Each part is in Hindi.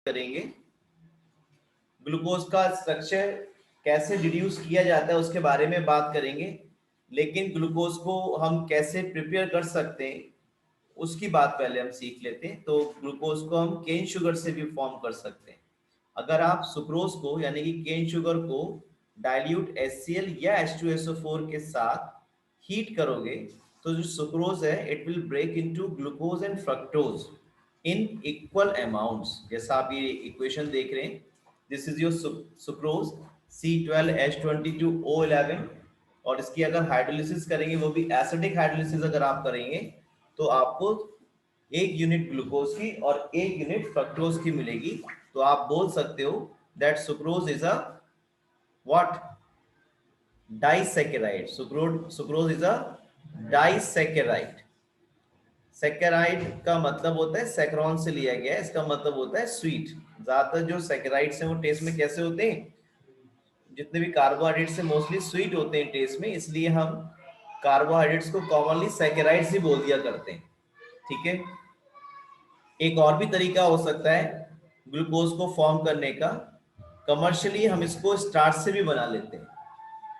करेंगे। ग्लूकोज का स्ट्रक्चर कैसे डिड्यूस किया जाता है उसके बारे में बात करेंगे, लेकिन ग्लूकोज को हम कैसे प्रिपेयर कर सकते हैं उसकी बात पहले हम सीख लेते हैं। तो ग्लूकोज को हम केन शुगर से भी फॉर्म कर सकते हैं। अगर आप सुक्रोज को यानी कि केन शुगर को डाइल्यूट HCl या H2SO4 के साथ हीट करोगे तो जो सुक्रोज है it will break into glucose and fructose in equal amounts. जैसा आप ये इक्वेशन देख रहे हैं, this is your sucrose C12H22O11, और इसकी अगर हाइड्रोलिसिस करेंगे वो भी एसिडिक हाइड्रोलिसिस अगर आप करेंगे तो आपको 1 यूनिट ग्लूकोज की और 1 यूनिट फ्रक्टोज की मिलेगी। तो आप बोल सकते हो that sucrose is a what, disaccharide. Sucrose is a disaccharide. Saccharide का मतलब होता है सैकरॉन से लिया गया है, इसका मतलब होता है स्वीट। ज्यादातर जो सैकेराइड्स हैं वो टेस्ट में कैसे होते हैं, जितने भी कार्बोहाइड्रेट्स से मोस्टली स्वीट होते हैं टेस्ट में, इसलिए हम कार्बोहाइड्रेट्स को कॉमनली सैकेराइड्स ही बोल दिया करते हैं। ठीक है, एक और भी तरीका हो सकता है ग्लूकोज को फॉर्म करने का। कमर्शियली हम इसको स्टार्च से भी बना लेते हैं।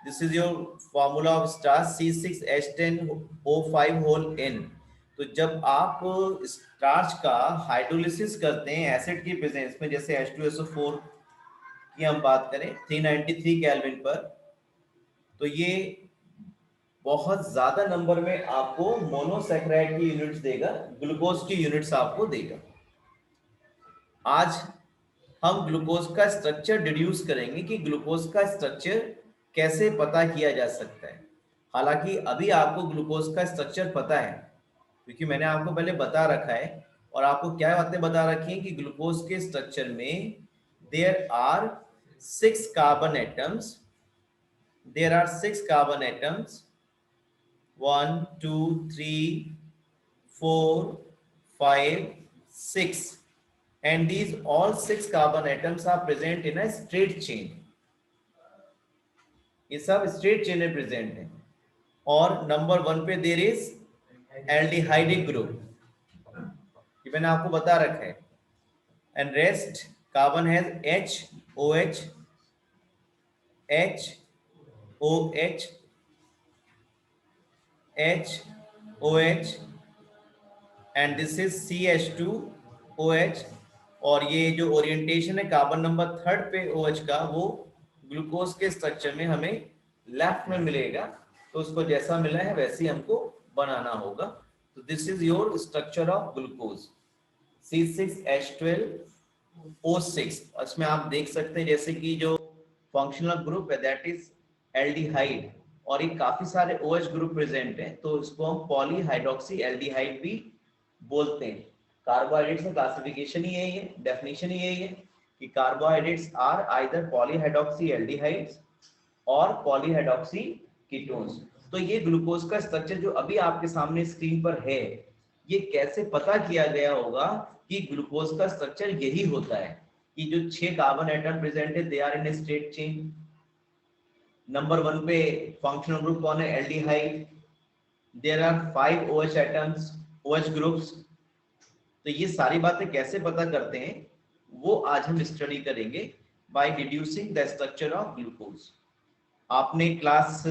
This is your formula of starch C6H10O5 whole N। तो जब आप स्टार्च का हाइड्रोलिसिस करते हैं एसिड की प्रेजेंस में, जैसे H2SO4 की हम बात करें 393 केल्विन पर, तो ये बहुत ज्यादा नंबर में आपको मोनोसैकेराइड की यूनिट्स देगा, ग्लूकोज की यूनिट्स आपको देगा। आज हम ग्लूकोज का स्ट्रक्चर डिड्यूस करेंगे कि ग्लूकोज का स्ट्रक्चर कैसे पता किया जा सकता है। हालांकि अभी आपको ग्लूकोज का स्ट्रक्चर पता है क्योंकि मैंने आपको पहले बता रखा है, और आपको क्या बातें बता रखी हैं कि ग्लूकोज के स्ट्रक्चर में there are 6 carbon atoms, 1 2 3 4 5 6, and these all 6 carbon atoms are present in a straight chain। ये सब स्ट्रेट चेन में प्रेजेंट है। और नंबर 1 पे देयर इज एल्डिहाइडिक ग्रुप, ये मैंने आपको बता रखा है। And rest carbon has HOH HOH HOH and this is CH2OH। और ये जो ओरिएंटेशन है कार्बन नंबर 3 पे OH का, वो ग्लूकोज के स्ट्रक्चर में हमें लेफ्ट में मिलेगा। तो उसको जैसा मिला है वैसे ही हमको बनाना होगा। तो this is your structure of glucose C6H12O6। इसमें आप देख सकते हैं जैसे कि जो फंक्शनल ग्रुप है दैट इज एल्डिहाइड, और ये काफी सारे OH ग्रुप प्रेजेंट हैं, तो इसको हम पॉलीहाइड्रोक्सी एल्डिहाइड भी बोलते हैं। कार्बोहाइड्रेट्स का क्लासिफिकेशन ही यही है, डेफिनेशन ही यही है कि carbohydrates are either polyhydroxy aldehydes और पॉलीहाइड्रोक्सी कीटोन्स। तो ये ग्लूकोज का स्ट्रक्चर जो अभी आपके सामने स्क्रीन पर है, ये कैसे पता किया गया होगा कि ग्लूकोज का स्ट्रक्चर यही होता है कि जो 6 कार्बन एटम प्रेजेंट है they are in a straight chain. Number 1 पे फंक्शनल ग्रुप कौन है, aldehyde. There are 5 OH atoms, OH groups. तो ये सारी बातें कैसे पता करते हैं वो आज हम स्टडी करेंगे by deducing the structure of glucose. आपने क्लास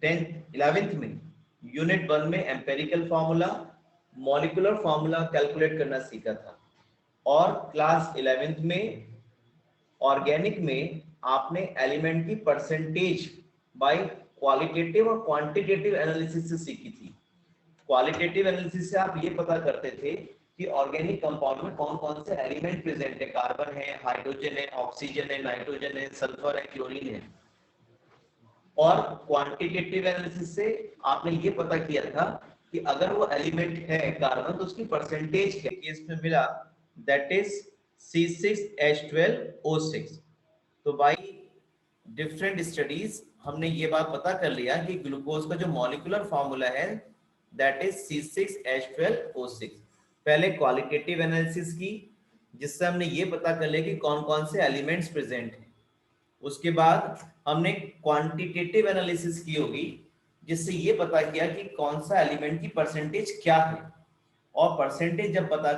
10th 11th में यूनिट 1 में empirical formula, molecular formula calculate करना सीखा था, और क्लास 11th में ऑर्गेनिक में आपने एलिमेंट की परसेंटेज बाय क्वालिटेटिव और क्वांटिटेटिव एनालिसिस से सीखी थी। क्वालिटेटिव एनालिसिस से आप ये पता करते थे कि ऑर्गेनिक कंपाउंड में कौन कौन से एलिमेंट प्रेजेंट है, कार्बन है, हाइड्रोजन है, ऑक्सीजन है, नाइट्रोजन है, सल्फर है, क्लोरीन है। और क्वांटिटेटिव एनालिसिस से आपने ये पता किया था कि अगर वो एलिमेंट है कार्बन तो उसकी परसेंटेज क्या केस में मिला, दैट इज C6H12O6। तो बाय डिफरेंट स्टडीज हमने ये बात पता कर लिया कि ग्लूकोज का जो मॉलिक्यूलर फार्मूला है दैट इज C6H12O6। पहले क्वालिटेटिव एनालिसिस की, जिससे हमने ये पता कर लिया कि कौन कौन से एलिमेंट्स प्रेजेंट हैं। उसके बाद हमने क्वांटिटेटिव एनालिसिस की होगी, जिससे ये पता किया कि कौन सा एलिमेंट की परसेंटेज क्या है। और परसेंटेज जब पता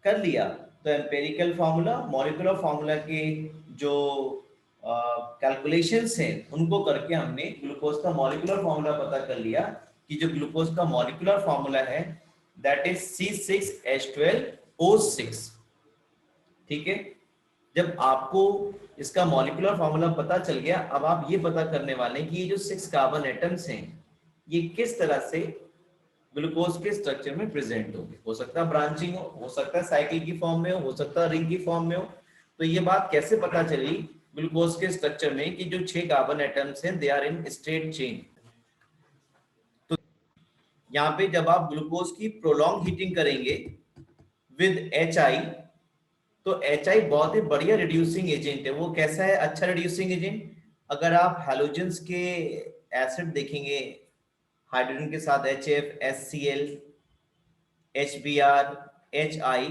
कर लिया तो एम्पेरिकल फार्मूला, मॉलिक्यूलर फार्मूला के जो कैलकुलेशंस हैं उनको करके हमने ग्लूकोज का मॉलिक्यूलर फार्मूला पता कर लिया कि जो ग्लूकोज का मॉलिक्यूलर फार्मूला है दैट इज C6H12O6। ठीक है, जब आपको इसका मॉलिक्यूलर फार्मूला पता चल गया, अब आप ये पता करने वाले हैं कि ये जो 6 कार्बन एटम्स हैं ये किस तरह से ग्लूकोज के स्ट्रक्चर में प्रेजेंट होंगे। हो सकता है ब्रांचिंग हो सकता है साइकिल की फॉर्म में हो सकता है रिंग की फॉर्म में हो। तो ये बात कैसे पता चली ग्लूकोज के स्ट्रक्चर में कि जो 6 कार्बन एटम्स हैं they are in straight chain. तो यहाँ पे जब आप ग्लूकोज की प्रोलॉन्ग हीटिंग करेंगे विद HI, तो HI बहुत ही बढ़िया रिड्यूसिंग एजेंट है। वो कैसा है अच्छा रिड्यूसिंग एजेंट? अगर आप हैलोजेंस के एसिड देखेंगे हाइड्रोजन के साथ HF, HCl, HBr, HI,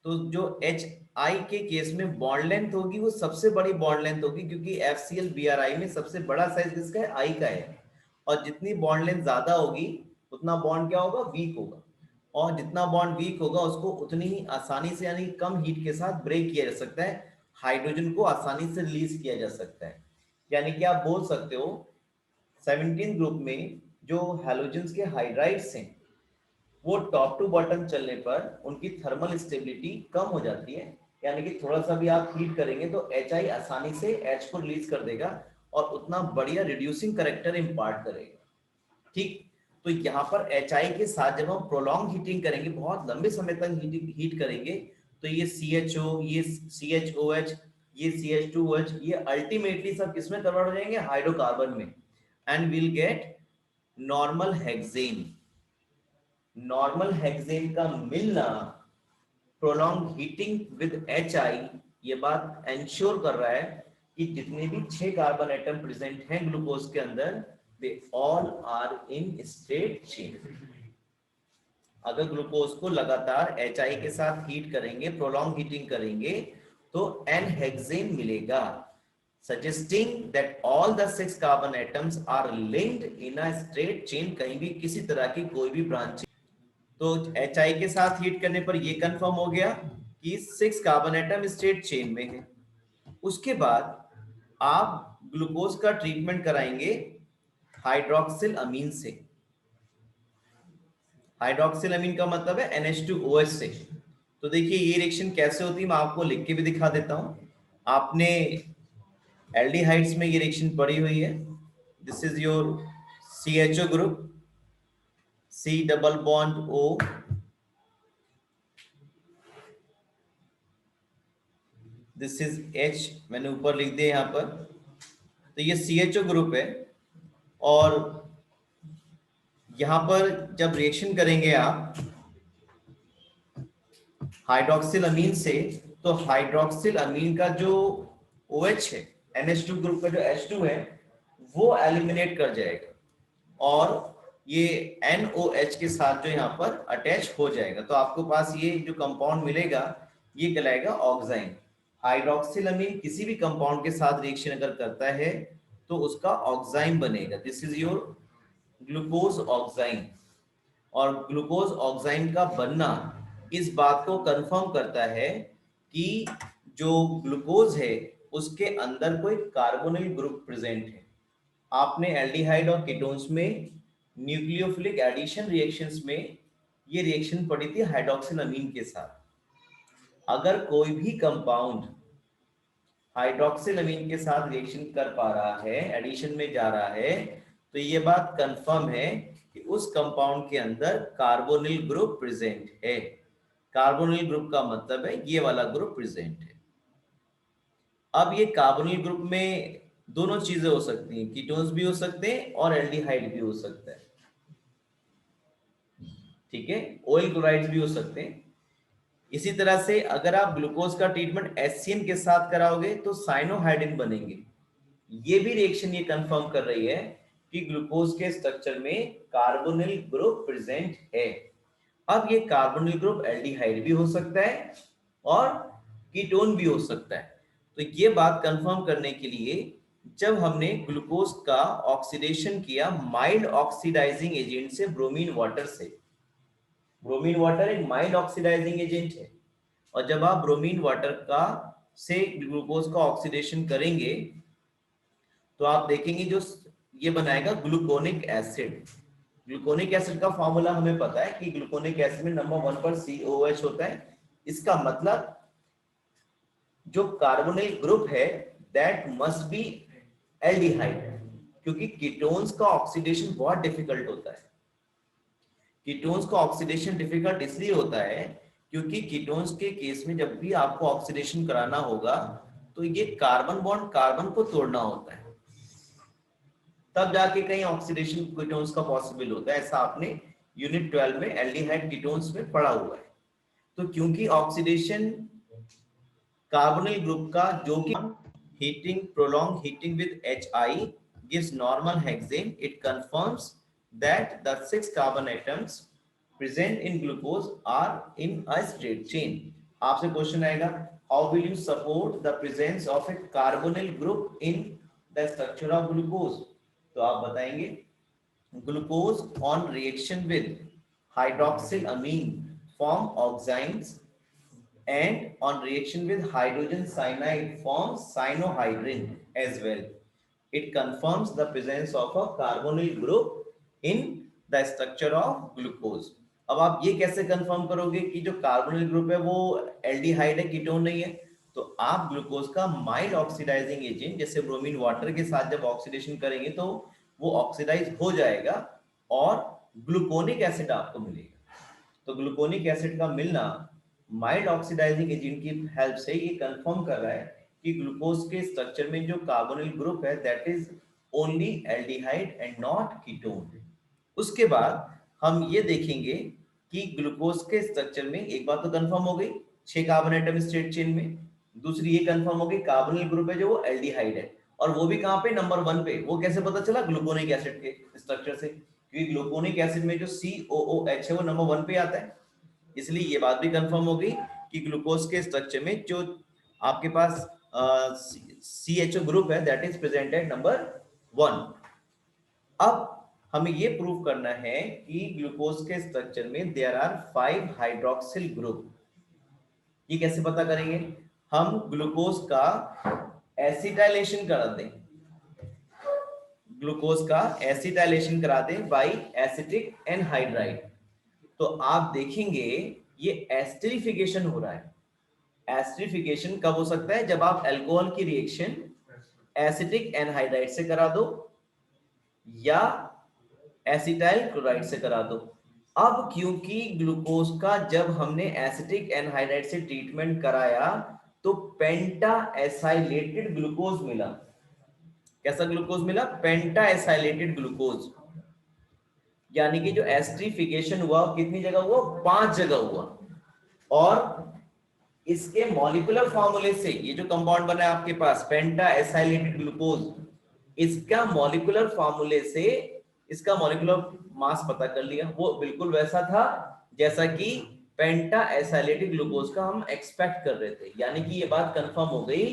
तो जो HI के केस में बॉन्ड लेंथ होगी वो सबसे बड़ी बॉन्ड लेंथ होगी, क्योंकि FCl BRI में सबसे बड़ा साइज किसका है? I का है। और जितनी बॉन्ड लेंथ ज्यादा होगी उतना बॉन्ड क्या होगा? वीक होगा। और जितना बॉन्ड वीक होगा उसको उतनी ही आसानी से यानी कम हीट के साथ ब्रेक किया जा सकता है, हाइड्रोजन को आसानी से रिलीज किया जा सकता है। यानी कि आप बोल सकते हो 17 ग्रुप में जो हैलोजेंस के हाइड्राइड्स हैं वो टॉप टू बॉटम चलने पर उनकी थर्मल स्टेबिलिटी कम हो जाती है, यानी कि थोड़ा सा भी आप हीट करेंगे तो HI आसानी से H को रिलीज कर देगा और उतना बढ़िया रिड्यूसिंग करेक्टर इंपार्ट करेगा। ठीक, तो यहाँ पर HI के साथ जब हम प्रोलॉन्ग हीटिंग करेंगे, बहुत लंबे समय तक हीट करेंगे, तो ये CHO, ये CHOH, ये CH2OH, ये अल्टीमेटली सब किसमें कन्वर्ट हो जाएंगे? हाइड्रोकार्बन में, and will get normal hexane. Normal hexane का मिलना प्रोलॉन्ग हीटिंग विद HI ये बात एंश्योर कर रहा है कि जितने भी 6 कार्बन एटम प्रेजेंट हैं ग्लूकोज के अंदर they all are in straight chain. अगर ग्लूकोज को लगातार HI के साथ हीट करेंगे, प्रोलॉन्ग हीटिंग करेंगे, तो N हेक्सेन मिलेगा, suggesting that all the 6 carbon atoms are linked in a straight chain। कहीं भी किसी तरह की कोई भी ब्रांचिंग, तो HI के साथ हीट करने पर यह कंफर्म हो गया कि 6 कार्बन एटम स्ट्रेट चेन में है। उसके बाद आप ग्लूकोज का ट्रीटमेंट कराएंगे हाइड्रोक्सिल अमीन से। हाइड्रोक्सिल अमीन का मतलब है NH2OH से। तो देखिए ये रिएक्शन कैसे होती है, मैं आपको लिख के भी दिखा देता हूं। आपने एल्डिहाइड्स में ये रिएक्शन पढ़ी हुई है। This is your CHO group, C double bond O, this is H, मैंने ऊपर लिख दिया यहाँ पर। तो ये CHO ग्रुप है, और यहां पर जब रिएक्शन करेंगे आप हाइड्रोक्सिल अमीन से, तो हाइड्रोक्सिल अमीन का जो OH है, NH2 ग्रुप का जो H2 है वो एलिमिनेट कर जाएगा, और ये NOH के साथ जो यहाँ पर अटैच हो जाएगा। तो आपको पास ये जो कंपाउंड मिलेगा ये कहलाएगा ऑक्साइन। हाइड्रोक्सिल अमीन किसी भी कंपाउंड के साथ रिएक्शन अगर करता है तो उसका ऑक्साइन बनेगा। This is your glucose oxime. और ग्लूकोज ऑक्साइन का बनना इस बात को कंफर्म करता है कि जो ग्लूकोज है उसके अंदर कोई कार्बोनिल ग्रुप प्रेजेंट है। आपने एल्डिहाइड और कीटोन्स में न्यूक्लियोफिलिक एडिशन रिएक्शंस में ये रिएक्शन पढ़ी थी हाइड्रोक्सिल अमीन के साथ। अगर कोई भी कंपाउंड हाइड्रोक्सिल अमीन के साथ रिएक्शन कर पा रहा है, एडिशन में जा रहा है, तो ये बात कंफर्म है कि उस कंपाउंड के अंदर कार्बोनिल ग्रुप प्रेजेंट है। कार्बोनिल ग्रुप का मतलब है ये वाला ग्रुप प्रेजेंट है। अब ये कार्बोनिल ग्रुप में दोनों चीजें हो सकती हैं, कीटोन्स भी हो सकते हैं और एल्डिहाइड भी हो सकता है। ठीक है, ऑयल क्लोराइड्स भी हो सकते हैं। इसी तरह से अगर आप ग्लूकोज का ट्रीटमेंट HCN के साथ कराओगे तो साइनोहाइड्रिन बनेंगे। ये भी रिएक्शन ये कंफर्म कर रही है कि ग्लूकोज के स्ट्रक्चर में कार्बोनिल ग्रुप प्रेजेंट है। अब ये कार्बोनिल ग्रुप एल्डिहाइड भी हो सकता है और कीटोन भी हो सकता है। तो ये बात कंफर्म करने के लिए जब हमने ग्लूकोज का ऑक्सीडेशन किया माइल्ड ऑक्सीडाइजिंग एजेंट से, ब्रोमीन वाटर से, ब्रोमीन वाटर एक माइल्ड ऑक्सीडाइजिंग एजेंट है, और जब आप ब्रोमीन वाटर का से ग्लूकोज का ऑक्सीडेशन करेंगे तो आप देखेंगे जो ये बनाएगा ग्लूकोनिक एसिड। ग्लूकोनिक एसिड का फॉर्मूला हमें पता है कि ग्लूकोनिक एसिड में नंबर 1 पर COH होता है। इसका मतलब जो कार्बोनिल ग्रुप है दैट मस्ट बी एल्डिहाइड, क्योंकि कीटोन्स का ऑक्सीडेशन बहुत डिफिकल्ट होता है। कीटोन्स का ऑक्सीडेशन डिफिकल्ट इसलिए होता है क्योंकि कीटोन्स के केस में जब भी आपको ऑक्सीडेशन कराना होगा तो ये कार्बन बॉन्ड कार्बन को तोड़ना होता है, तब जाके कहीं ऑक्सीडेशन कीटोन्स का पॉसिबल होता है। ऐसा आपने यूनिट 12 में एल्डिहाइड कीटोन्स में पढ़ा हुआ है। तो क्योंकि ऑक्सीडेशन कार्बोनिल ग्रुप का जो कि heating prolonged heating with HI gives normal hexane, it confirms that the 6 carbon atoms present in glucose are in a straight chain. आपसे क्वेश्चन आएगा, how will you support the presence of a carbonyl group in the structure of glucose? तो आप बताएंगे glucose on reaction with hydroxylamine form oxines and on reaction with hydrogen cyanide forms cyanohydrin as well. It confirms the presence of a carbonyl group in the structure of glucose. अब आप ये कैसे कंफर्म करोगे कि जो कार्बोनिल ग्रुप है वो एल्डिहाइड है, कीटोन नहीं है? तो आप ग्लूकोज का माइल्ड ऑक्सीडाइजिंग एजेंट जैसे ब्रोमीन वाटर के साथ जब ऑक्सीडेशन करेंगे तो वो ऑक्सीडाइज हो जाएगा और ग्लूकोनिक एसिड आपको मिलेगा। तो ग्लूकोनिक एसिड का मिलना माइल्ड ऑक्सीडाइजिंग एजेंट की हेल्प से ये कंफर्म कर रहा है कि ग्लूकोज के स्ट्रक्चर में जो कार्बोनिल ग्रुप है that is only aldehyde and not ketone. उसके बाद हम ये देखेंगे कि ग्लूकोज के स्ट्रक्चर में एक बात तो कंफर्म हो गई 6 कार्बन एटम स्ट्रेट चेन में, दूसरी ये कंफर्म हो गई कार्बोनिल ग्रुप है जो वो एल्डिहाइड है, और वो भी कहां पे? नंबर 1 पे। वो कैसे पता चला? ग्लूकोनिक एसिड के स्ट्रक्चर से, क्योंकि ग्लूकोनिक एसिड में जो COOH है वो नंबर 1 पे आता है। इसलिए ये बात भी कंफर्म हो गई कि ग्लूकोज के स्ट्रक्चर में जो आपके पास CHO ग्रुप है that is present at number 1। अब हमें ये प्रूव करना है कि ग्लूकोज के स्ट्रक्चर में देयर आर 5 हाइड्रोक्सिल ग्रुप। ये कैसे पता करेंगे? हम ग्लूकोज का एसिटाइलेशन करा दें, ग्लूकोज का एसिटाइलेशन करा दें बाय एसिटिक एनहाइड्राइड, तो आप देखेंगे ये एस्टरिफिकेशन हो रहा है। एस्टरिफिकेशन कब हो सकता है? जब आप अल्कोहल की रिएक्शन एसिटिक एनहाइड्राइड से करा दो या एसिटाइल क्लोराइड से करा दो। अब क्योंकि ग्लूकोज का जब हमने एसिटिक एनहाइड्राइड से ट्रीटमेंट कराया तो पेंटा एसाइलेटेड ग्लूकोज मिला। कैसा ग्लूकोज मिला? पेंटा एसाइलेटेड ग्लूकोज। यानी कि जो एस्टरिफिकेशन हुआ कितनी जगह हुआ? 5 जगह हुआ। और इसके मॉलिक्यूलर फॉर्मूले से ये जो कंपाउंड बना है आपके पास पेंटा एसाइलेटेड ग्लूकोज, इसका मॉलिक्यूलर फॉर्मूले से इसका मॉलिक्यूलर मास पता कर लिया, वो बिल्कुल वैसा था जैसा कि पेंटा एसाइलेटेड ग्लूकोज का हम एक्सपेक्ट कर रहे थे। यानी कि ये बात कंफर्म हो गई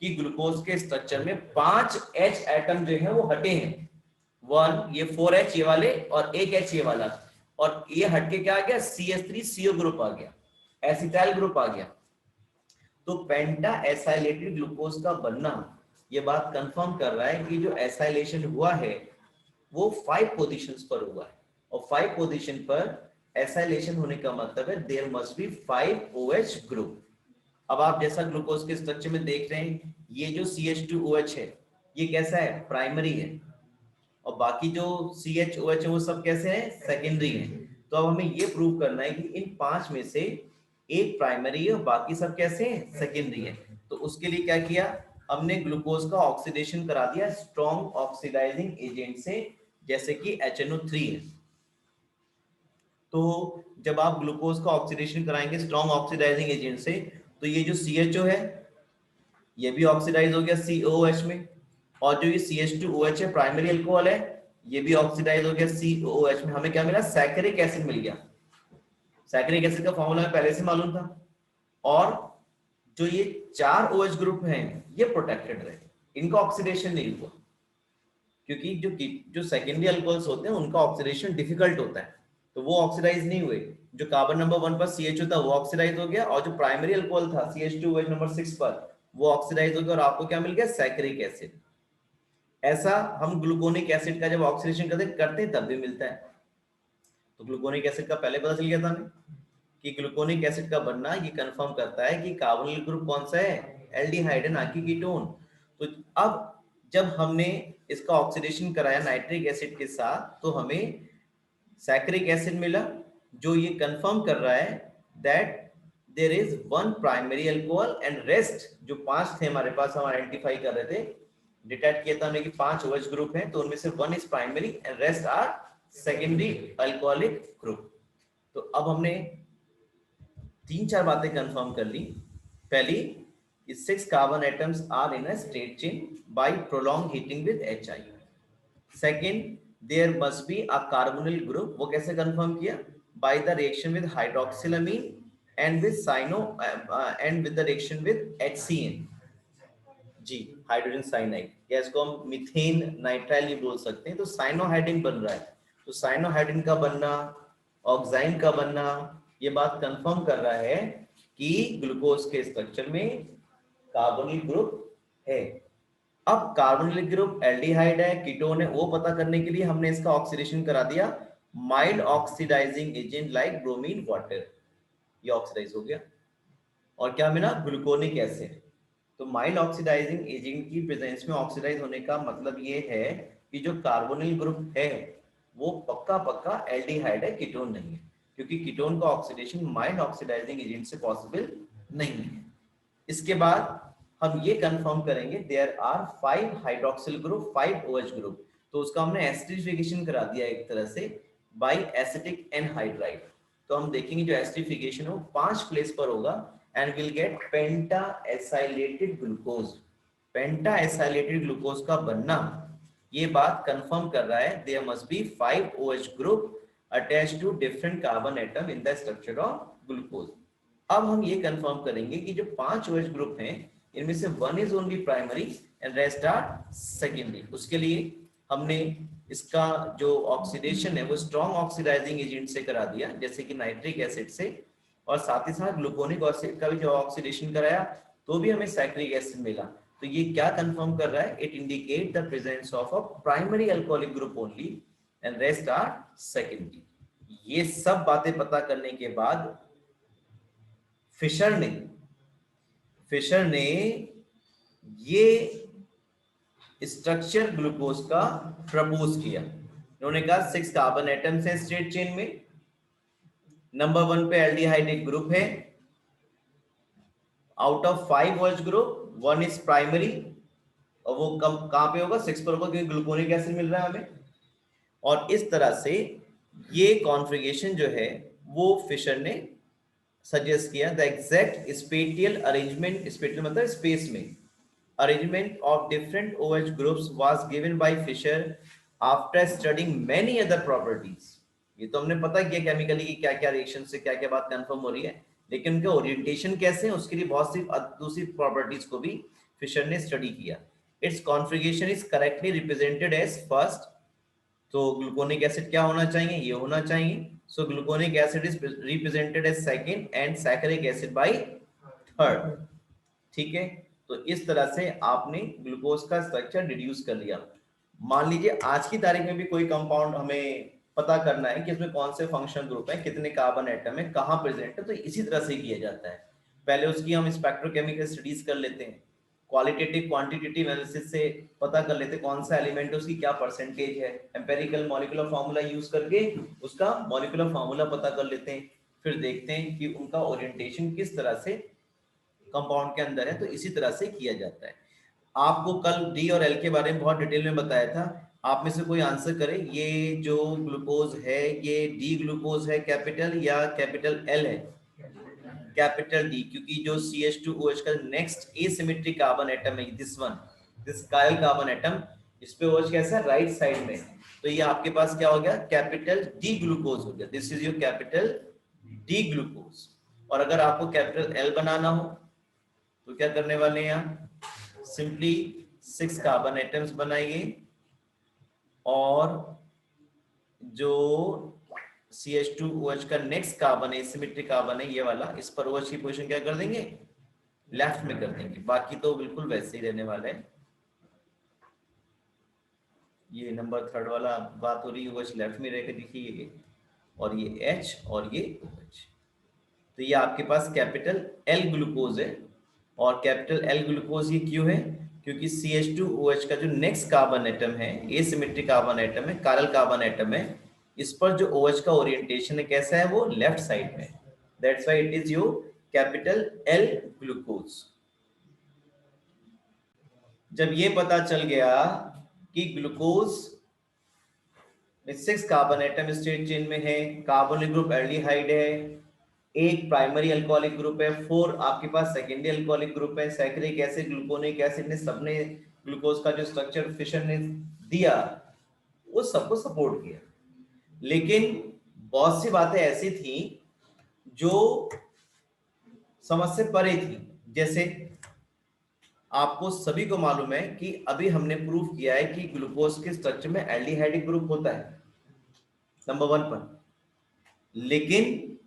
कि ग्लूकोज के स्ट्रक्चर में 5 H एटम जो है वो हटे हैं। 1 ये 4H ये वाले और 1 H ये वाला, और ये हटके क्या आ गया? CH3CO ग्रुप आ गया, एसिटाइल ग्रुप आ गया। तो पेंटा एसाइलेटेड ग्लूकोज का बनना ये बात कंफर्म कर रहा है कि जो एसाइलेशन हुआ है वो 5 पोजीशंस पर हुआ है, और 5 पोजीशन पर एसाइलेशन होने का मतलब है there must be 5 OH group. अब आप जैसा ग्लूकोज के स्ट्रक्चर में देख रहे हैं ये जो CH2OH है ये कैसा है? प्राइमरी है, और बाकी जो CHOH है वो सब कैसे हैं? सेकेंडरी हैं। तो अब हमें ये प्रूव करना है कि इन 5 में से एक प्राइमरी है और बाकी सब कैसे हैं? सेकेंडरी है। तो उसके लिए क्या किया? हमने ग्लूकोज का ऑक्सीडेशन करा दिया स्ट्रॉन्ग ऑक्सीडाइजिंग एजेंट से, जैसे कि HNO3 है। तो जब आप ग्लूकोज का ऑक्सीडेशन कराएंगे स्ट्रॉन्ग ऑक्सीडाइजिंग एजेंट से तो ये जो CHO है ये भी ऑक्सीडाइज हो गया COOH में, और जो ये CH2OH है प्राइमरी अल्कोहल है ये भी ऑक्सीडाइज हो गया COOH में। हमें क्या मिला? सैकरिक एसिड मिल गया। सैकरिक एसिड का फॉर्मूला हमें पहले से मालूम था, और जो ये 4 OH ग्रुप हैं ये प्रोटेक्टेड रहे, इनका ऑक्सीडेशन नहीं हुआ, क्योंकि जो सेकेंडरी अल्कोहल्स होते हैं उनका ऑक्सीडेशन डिफिकल्ट होता है तो वो ऑक्सीडाइज नहीं हुए। जो कार्बन नंबर 1 पर CH2 था वो ऑक्सीडाइज हो गया, और जो प्राइमरी अल्कोहल था CH2OH नंबर 6 पर वो ऑक्सीडाइज हो गया, और आपको क्या मिल गया? सैकरिक एसिड। ऐसा हम ग्लूकोनिक एसिड का जब ऑक्सीडेशन करते हैं तब भी मिलता है। तो ग्लूकोनिक एसिड का पहले पता चल गया था हमें कि ग्लूकोनिक एसिड का बनना ये कंफर्म करता है कि कार्बोनिल ग्रुप कौन सा है? एल्डिहाइड है, ना कि कीटोन। तो अब जब हमने इसका ऑक्सीडेशन कराया नाइट्रिक एसिड के साथ तो हमें सैकरिक एसिड मिला, जो ये कंफर्म कर रहा है that there is one primary alcohol and rest जो 5 थे हमारे पास, हम आइडेंटिफाई कर रहे थे, डिटेक्ट किया था हमने कि 5 OH ग्रुप हैं, तो उनमें से 1 is primary and rest are secondary alcoholic group. तो अब हमने 3-4 बातें कंफर्म कर ली। पहली, 6 carbon atoms are in a straight chain by prolong heating with HI। Second, there must be a carbonyl group. वो कैसे कंफर्म किया? By the reaction with hydroxylamine and with cyano and with the reaction with HCN। जी, हाइड्रोजन साइनाइड, या इसको हम मीथेन नाइट्राइल भी बोल सकते हैं। तो साइनोहाइड्रिन बन रहा है, तो साइनोहाइड्रिन का बनना, ऑक्साइन का बनना, ये बात कंफर्म कर रहा है कि ग्लूकोज के स्ट्रक्चर में कार्बोनिल ग्रुप है। अब कार्बोनिल ग्रुप एल्डिहाइड है, कीटोन है, वो पता करने के लिए हमने इसका ऑक्सीडेशन करा दिया mild oxidizing agent like bromine water, ये ऑक्सीडाइज हो गया, और क्या मिला? Gluconic acid. तो माइल्ड ऑक्सीडाइजिंग एजेंट की प्रेजेंस में ऑक्सीडाइज होने का मतलब ये है कि जो कार्बोनिल ग्रुप है वो पक्का पक्का एल्डिहाइड है, कीटोन नहीं है, क्योंकि कीटोन का ऑक्सीडेशन माइल्ड ऑक्सीडाइजिंग एजेंट से पॉसिबल नहीं है। इसके बाद हम ये कंफर्म करेंगे there are 5 hydroxyl group, 5 OH group, तो उसका हमने एसिडिफिकेशन करा दिया एक तरह से बाय एसिटिक एनहाइड्राइड। तो हम देखेंगे जो एसिडिफिकेशन हो 5 प्लेस पर होगा and will get penta acylated glucose. Penta acylated glucose का बनना ये बात कंफर्म कर रहा है there must be 5 OH group attached to different carbon atom in the structure of glucose. अब हम ये कंफर्म करेंगे कि जो 5 OH ग्रुप हैं इनमें से 1 is only primary and rest are secondary. उसके लिए हमने इसका जो ऑक्सीडेशन है वो स्ट्रॉन्ग ऑक्सीडाइजिंग एजेंट से करा दिया, जैसे कि नाइट्रिक एसिड से, और साथ ही साथ ग्लूकोनिक एसिड का भी जो ऑक्सीडेशन कराया तो भी हमें सैक्रिक एसिड मिला। तो ये क्या कंफर्म कर रहा है? It indicate the presence of a primary alcoholic group only and rest are secondary. ये सब बातें पता करने के बाद फिशर ने ये स्ट्रक्चर ग्लूकोज का प्रपोज किया। उन्होंने कहा 6 कार्बन एटम्स है स्ट्रेट चेन में, नंबर 1 पे एल्डिहाइड एक ग्रुप है, out of 5 OH group 1 is primary, और वो कहां पे होगा? 6 पर होगा, क्योंकि ग्लूकोनिक एसिड मिल रहा है हमें। और इस तरह से ये कॉन्फ़िगरेशन जो है वो फिशर ने सजेस्ट किया। The exact spatial arrangement, spatial मतलब स्पेस में, arrangement of different OH groups was given by Fisher after studying many other properties। ये तो हमने पता किया केमिकली की क्या क्या रिएक्शन से क्या क्या बात कंफर्म हो रही है, लेकिन उनके ओरिएंटेशन कैसे है उसके लिए बहुत सी दूसरी प्रॉपर्टीज को भी फिशर ने स्टडी किया। Its configuration is correctly represented as first, तो ग्लूकोनिक एसिड क्या होना चाहिए? ये होना चाहिए। So gluconic acid is represented as second and saccharic acid by third. ठीक है, तो इस तरह से आपने ग्लूकोज का स्ट्रक्चर डिड्यूस कर लिया। मान लीजिए आज की तारीख में भी कोई कंपाउंड हमें पता करना है कि इसमें कौन से फंक्शनल ग्रुप है, कितने कार्बन एटम है, कहां प्रेजेंट है, तो इसी तरह से किया जाता है। पहले उसकी हम स्पेक्ट्रोकेमिकल स्टडीज कर लेते हैं, क्वालिटेटिव क्वांटिटेटिव एनालिसिस से पता कर लेते हैं कौन सा एलिमेंट है, उसकी क्या परसेंटेज है, एम्पेरिकल मॉलिक्यूलर फार्मूला यूज करके उसका मॉलिक्यूलर फार्मूला पता कर लेते हैं, फिर देखते हैं कि उनका ओरिएंटेशन किस तरह से कंपाउंड के अंदर है, तो इसी तरह से किया जाता है। आपको कल डी और एल के बारे में बहुत डिटेल में बताया था, आप में से कोई आंसर करे, ये जो ग्लूकोज है ये डी ग्लूकोज है कैपिटल या कैपिटल एल है? कैपिटल डी, क्योंकि जो CH2OH का नेक्स्ट एसिमेट्रिक कार्बन एटम है दिस वन, दिस कायल कार्बन एटम, इस पे OH कैसा है? राइट साइड में, तो ये आपके पास क्या हो गया? कैपिटल डी ग्लूकोज हो गया। This is your capital D glucose. और अगर आपको कैपिटल एल बनाना हो तो क्या करने वाले हैं आप? सिंपली 6 कार्बन एटम्स बनाइए और जो CH2OH का नेक्स्ट कार्बन है, सिमेट्रिक कार्बन है ये वाला, इस पर OH की पोजीशन क्या कर देंगे, लेफ्ट में कर देंगे, बाकी तो बिल्कुल वैसे ही रहने वाले हैं। ये नंबर 3 वाला बात हो रही है, OH लेफ्ट में रहकर देखिए ये, और ये H और ये OH। तो ये आपके पास कैपिटल L ग्लूकोज है, और कैपिटल L ग्लूकोज ये क्यों है, क्योंकि CH2OH का जो नेक्स्ट कार्बन एटम है, एसिमेट्रिक कार्बन एटम है, कारल कार्बन एटम है, इस पर जो OH का ओरिएंटेशन है कैसा है, वो लेफ्ट साइड में। That's why it is your capital L glucose. जब ये पता चल गया कि ग्लूकोज में 6 कार्बन एटम स्टेट चेन में है, कार्बोनिल ग्रुप एल्डिहाइड है, एक प्राइमरी अल्कोहलिक ग्रुप है, 4 आपके पास सेकेंडरी अल्कोहलिक ग्रुप है, सैकरिक एसिड, ग्लूकोनिक एसिड ने सबने ग्लूकोज का जो स्ट्रक्चर फिशर ने दिया वो सबको सपोर्ट किया। लेकिन बहुत सी बातें ऐसी थी जो समझ से परे थी। जैसे आपको सभी को मालूम है कि अभी हमने प्रूव किया है कि ग्लूकोज के स्ट्रक्चर में एल्डिहाइडिक ग्रुप होता है नंबर 1 पर, लेकिन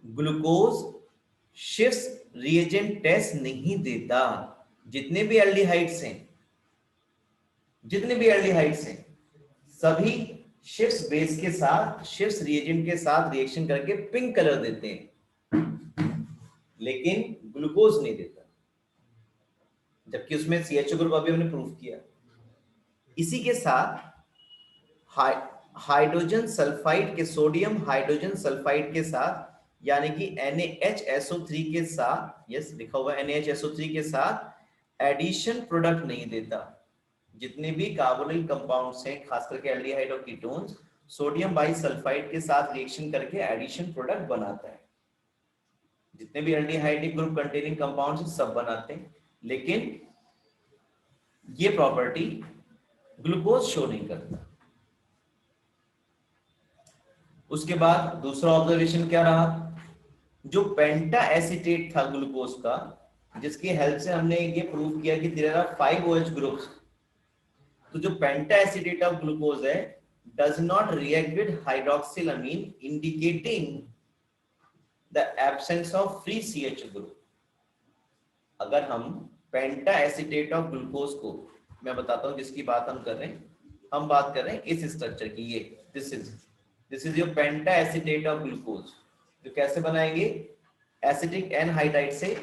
ग्लूकोज शिफ्स रिएजेंट टेस्ट नहीं देता। जितने भी एल्डिहाइड्स हैं सभी शिफ्स बेस के साथ, शिफ्स रिएजेंट के साथ रिएक्शन करके पिंक कलर देते हैं, लेकिन ग्लूकोज नहीं देता, जबकि उसमें CH ग्रुप अभी हमने प्रूव किया। इसी के साथ हाइड्रोजन सल्फाइड के, सोडियम हाइड्रोजन सल्फाइड के साथ, यानी कि NaHSO3 के साथ, यस लिखा हुआ है NaHSO3 के साथ एडिशन प्रोडक्ट नहीं देता। जितने भी कार्बोनिल कंपाउंड्स हैं, खास करके एल्डिहाइड और कीटोन्स, सोडियम बाइसल्फाइड के साथ रिएक्शन करके एडिशन प्रोडक्ट बनाता है। जितने भी एल्डिहाइडिक ग्रुप कंटेनिंग कंपाउंड्स हैं सब बनाते हैं, लेकिन ये प्रॉपर्टी ग्लूकोज शो नहीं करता। उसके बाद दूसरा ऑब्जर्वेशन क्या रहा, जो पेंटा एसीटेट था ग्लूकोज का, जिसकी हेल्प से हमने ये प्रूव किया कि देयर आर 5 OH ग्रुप्स, तो जो पेंटा एसीटेट ऑफ ग्लूकोज है does not react with hydroxylamine, indicating the absence of free CH group. अगर हम पेंटा एसीटेट ऑफ ग्लूकोज को, मैं बताता हूं जिसकी बात हम कर रहे हैं, हम बात कर रहे हैं इस स्ट्रक्चर की, ये this is your penta acetate of glucose. तो कैसे बनाएंगे, एसिटिक एनहाइड्राइड से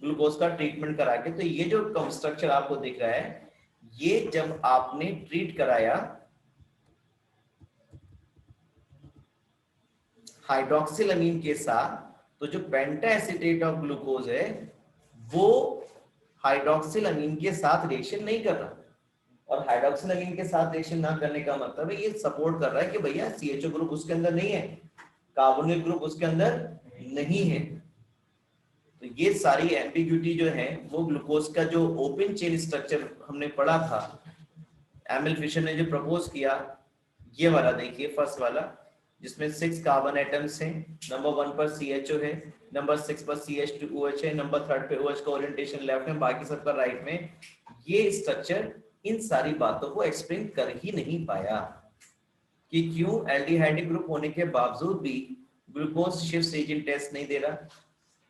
ग्लूकोज का ट्रीटमेंट करा के। तो ये जो स्ट्रक्चर आपको दिख रहा है, ये जब आपने ट्रीट कराया हाइड्रोक्सिलामीन के साथ, तो जो पेंटा एसीटेट ऑफ ग्लूकोज है वो हाइड्रोक्सिलामीन के साथ रिएक्शन नहीं कर रहा, और हाइड्रोक्सिलामीन के साथ रिएक्शन ना करने का मतलब है ये सपोर्ट कर रहा है कि भैया CHO ग्रुप उसके अंदर नहीं है, कार्बोनिल ग्रुप उसके अंदर नहीं है। तो ये सारी एम्बिग्यूटी जो है वो ग्लूकोज का जो ओपन चेन स्ट्रक्चर हमने पढ़ा था, एमिल फिशर ने जो प्रपोज किया, ये वाला देखिए फर्स्ट वाला, जिसमें 6 कार्बन एटम्स हैं, नंबर 1 पर CHO है, नंबर 6 पर CH2OH है, नंबर 3 पे OH का ओरिएंटेशन लेफ्ट में, बाकी सब पर राइट में। ये स्ट्रक्चर इन सारी बातों को एक्सप्लेन कर ही नहीं पाया कि क्यों एल्डिहाइडिक ग्रुप होने के बावजूद भी ग्लूकोज शिफ्ट एजेंट टेस्ट नहीं दे रहा,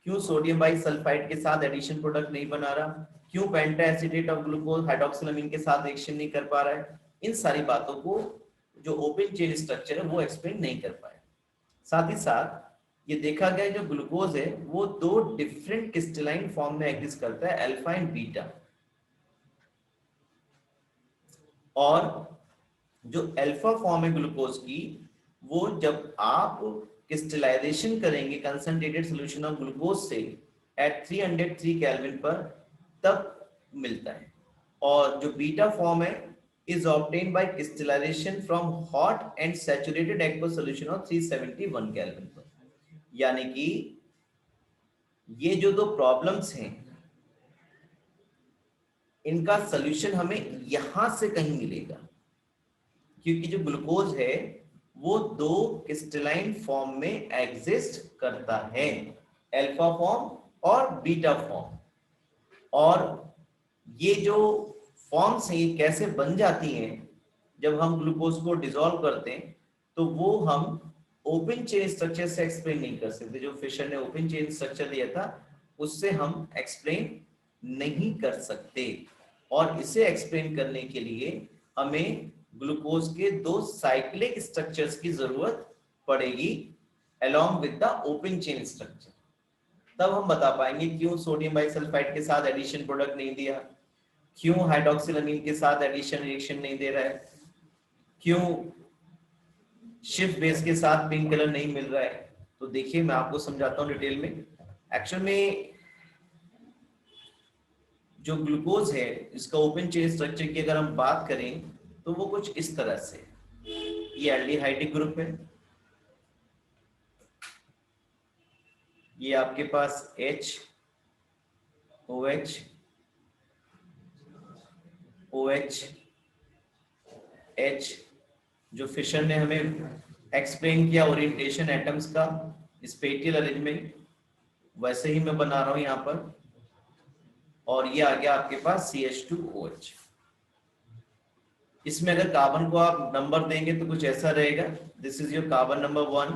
क्यों सोडियम बाइसल्फाइड के साथ एडिशन प्रोडक्ट नहीं बना रहा, क्यों पेंटा एसीटेट ऑफ ग्लूकोज हाइड्रोक्सिलामीन के साथ रिएक्शन नहीं कर पा रहा है। इन सारी बातों को जो ओपन चेन स्ट्रक्चर है वो एक्सप्लेन नहीं कर पाया। साथ ही साथ ये देखा गया जो ग्लूकोज है वो 2 डिफरेंट क्रिस्टलाइन फॉर्म में एग्जिस्ट करता है, अल्फा एंड बीटा। और जो अल्फा फॉर्म है ग्लूकोज की, वो जब आप क्रिस्टलाइजेशन करेंगे कंसंट्रेटेड सॉल्यूशन ऑफ ग्लूकोज से एट 303 केल्विन पर, तब मिलता है। और जो बीटा फॉर्म है is obtained by crystallization from hot and saturated aqueous solution of 371 kelvin पर। यानी कि ये जो 2 प्रॉब्लम्स हैं इनका सॉल्यूशन हमें यहां से कहीं मिलेगा, क्योंकि जो ग्लूकोज है वो 2 क्रिस्टलाइन फॉर्म में एग्जिस्ट करता है, अल्फा फॉर्म और बीटा फॉर्म। और ये जो फॉर्म्स हैं ये कैसे बन जाती हैं, जब हम ग्लूकोज को डिसॉल्व करते हैं तो वो हम ओपन चेन स्ट्रक्चर से एक्सप्लेन नहीं कर सकते। जो फिशर ने ओपन चेन स्ट्रक्चर दिया था उससे हम एक्सप्लेन नहीं कर सकते, और इसे एक्सप्लेन करने के लिए हमें ग्लूकोज के 2 साइक्लिक स्ट्रक्चर्स की जरूरत पड़ेगी along with the open chain structure। तब हम बता पाएंगे क्यों सोडियम बाइसल्फाइड के साथ एडिशन प्रोडक्ट नहीं दिया, क्यों हाइड्रोक्सिलामीन के साथ एडिशन रिएक्शन नहीं दे रहा है, क्यों शिफ्ट बेस के साथ पिंक कलर नहीं मिल रहा है। तो देखिए मैं आपको समझाता हूँ डिटेल में। एक्चुअल में जो ग्लूकोज है इसका ओपन चेन स्ट्रक्चर की अगर हम बात करें तो वो कुछ इस तरह से, ये एल्डिहाइडिक ग्रुप है, ये आपके पास H OH OH H, जो फिशर ने हमें एक्सप्लेन किया ओरिएंटेशन एटम्स का स्पेटियल अरेंजमेंट, वैसे ही मैं बना रहा हूं यहां पर। और ये आ गया आपके पास CH2OH। इसमें अगर कार्बन को आप नंबर देंगे तो कुछ ऐसा रहेगा, this is your carbon number 1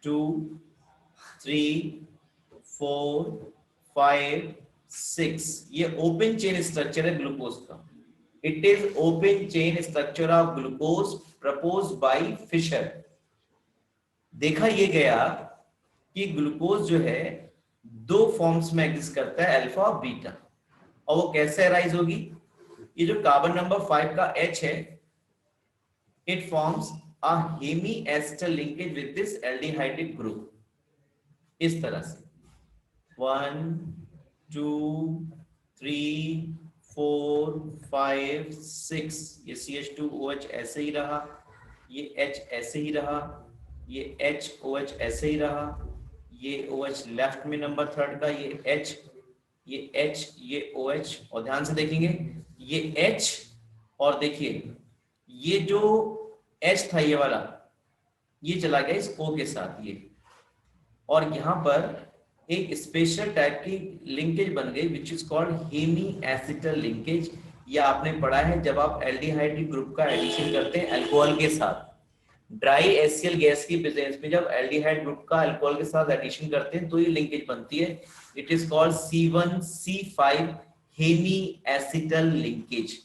2 3 4 5 6। ये ओपन चेन स्ट्रक्चर है ग्लूकोज का। It is open chain structure of glucose proposed by Fischer. देखा ये गया कि ग्लूकोज जो है 2 फॉर्म्स में एग्जिस्ट करता है, अल्फा और बीटा। और वो कैसे अराइज होगी, ये जो कार्बन नंबर 5 का H है, it forms a hemi ester linkage with this aldehydic group, इस तरह से 1 2 3 4 5 6। ये CH2OH ऐसे ही रहा, ये H ऐसे ही रहा, ये HOH ऐसे ही रहा, ये OH लेफ्ट में नंबर 3 का, ये H, ये H, ये OH। और ध्यान से देखेंगे ये H, और देखिए ये जो H था ये वाला, ये चला गया इस O के साथ ये, और यहाँ पर एक स्पेशल टाइप की लिंकेज बन गई which is called hemi acetal linkage. ये आपने पढ़ा है जब आप एल्डिहाइड ग्रुप का एडिशन करते हैं अल्कोहल के साथ, ड्राई एसियल गैस की प्रेजेंस में जब एल्डिहाइड ग्रुप का अल्कोहल के साथ एडिशन करते हैं तो ये लिंकेज बनती है। It is called C1C5 hemi acetal linkage.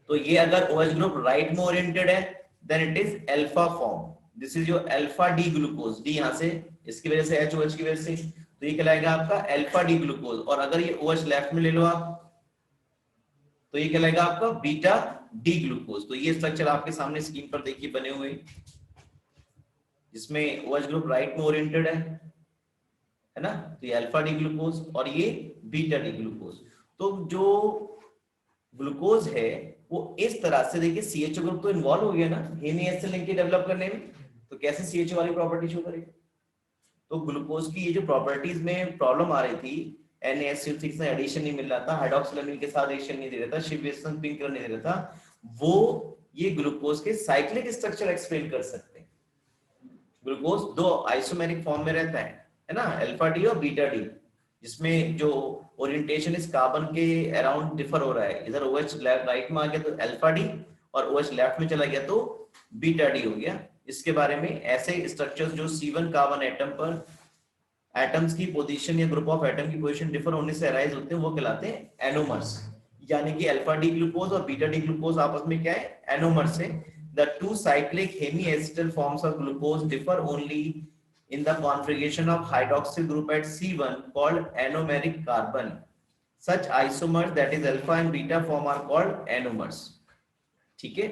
तो ये अगर OH ग्रुप राइट में ओरिएंटेड है then it is alpha form, this is your alpha D glucose. D यहाँ से इसकी वजह से HOH की वजह से, तो ये कहलाएगा आपका अल्फा डी ग्लूकोज। और अगर ये OH लेफ्ट में ले लो आप तो ये कहलाएगा आपका बीटा डी ग्लूकोज। तो ये स्ट्रक्चर आपके सामने स्क्रीन पर देखिए बने हुए, जिसमें OH ग्रुप राइट में ओरिएंटेड है ना, तो ये अल्फा डी ग्लूकोज और ये बीटा डी ग्लूकोज। तो जो ग्लूकोज है वो इस तरह से, देखिए CHO ग्रुप तो इन्वॉल्व हो गया ना हेमी एसिड लिंकेज डेवलप करने में, तो कैसे CHO वाली प्रॉपर्टी शो करेगा। तो ग्लूकोज की ये जो प्रॉपर्टीज में प्रॉब्लम आ रही थी, NaSO6 में एडिशन नहीं मिल रहा था, हाइड्रोक्सिलामीन के साथ एडिशन नहीं दे रहा था, शिफ्ट पिंक कलर नहीं दे रहा था, वो ये ग्लूकोज के साइक्लिक स्ट्रक्चर एक्सप्लेन कर सकते हैं। ग्लूकोज 2 आइसोमेरिक फॉर्म में रहता है ना, अल्फा डी और बीटा डी, जिसमें जो ओरिएंटेशन इस कार्बन के अराउंड डिफर हो रहा है। इधर OH राइट में आ गया तो अल्फा डी, और OH लेफ्ट में चला गया तो बीटा डी हो गया। इसके बारे में ऐसे स्ट्रक्चर्स जो C1 कार्बन एटम पर एटम्स की पोजीशन या ग्रुप ऑफ एटम की पोजीशन डिफर होने से अराइज होते हैं, वो कहलाते हैं एनोमर्स। यानी कि अल्फा डी ग्लूकोज और बीटा डी ग्लूकोज आपस में क्या है, एनोमर्स है। The 2 cyclic hemiacetal forms of glucose differ only in the configuration of hydroxyl group at C1 called anomeric carbon. Such isomers that is alpha and beta form are called anomers. ठीक है,